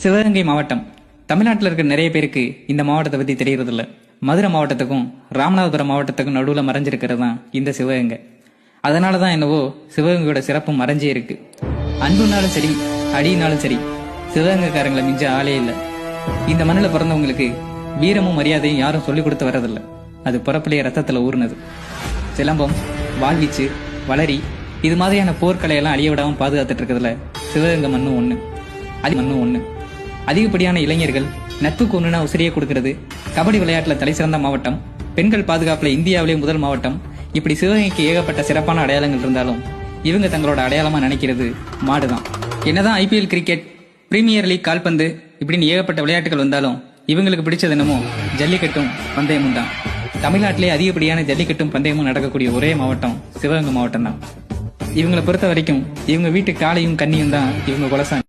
சிவகங்கை மாவட்டம் தமிழ்நாட்டில் இருக்க நிறைய பேருக்கு இந்த மாவட்டத்தை பத்தி தெரியறது இல்ல. மதுரை மாவட்டத்துக்கும் ராமநாதபுரம் மாவட்டத்துக்கும் நடுவில் மறைஞ்சிருக்கிறது தான் இந்த சிவகங்கை. அதனாலதான் என்னவோ சிவகங்கையோட சிறப்பும் மறைஞ்சே இருக்கு. அன்புனாலும் சரி அடியினாலும் சரி சிவகங்கைக்காரங்களை மிஞ்ச ஆளே இல்லை. இந்த மண்ணில் பிறந்தவங்களுக்கு வீரமும் மரியாதையும் யாரும் சொல்லிக் கொடுத்து வர்றதில்ல. அது பிறப்பிலேயே ரத்தத்துல ஊர்னது. சிலம்பம், வாழ்வீச்சு, வளரி இது மாதிரியான போர்க்கலையெல்லாம் அழிய விடாம பாதுகாத்துட்டு இருக்கிறதுல சிவகங்கை மண்ணும் ஒண்ணு. அதிகப்படியான இளைஞர்கள் நட்புக்கு ஒண்ணுனா உசிரியை கொடுக்கிறது. கபடி விளையாட்டுல தலை சிறந்த மாவட்டம், பெண்கள் பாதுகாப்புல இந்தியாவிலே முதல் மாவட்டம். இப்படி சிவகங்கைக்கு ஏகப்பட்ட சிறப்பான அடையாளங்கள் இருந்தாலும் இவங்க தங்களோட அடையாளமா நினைக்கிறது மாடுதான். என்னதான் IPL கிரிக்கெட், பிரீமியர் லீக் கால்பந்து இப்படின்னு ஏகப்பட்ட விளையாட்டுகள் வந்தாலும் இவங்களுக்கு பிடிச்சது என்னமோ ஜல்லிக்கட்டும் பந்தயமும் தான். தமிழ்நாட்டிலே அதிகப்படியான ஜல்லிக்கட்டும் பந்தயமும் நடக்கக்கூடிய ஒரே மாவட்டம் சிவகங்கை மாவட்டம் தான். இவங்களை பொறுத்த வரைக்கும் இவங்க வீட்டு காளையும் கன்னியும் தான் இவங்க குலசாமி.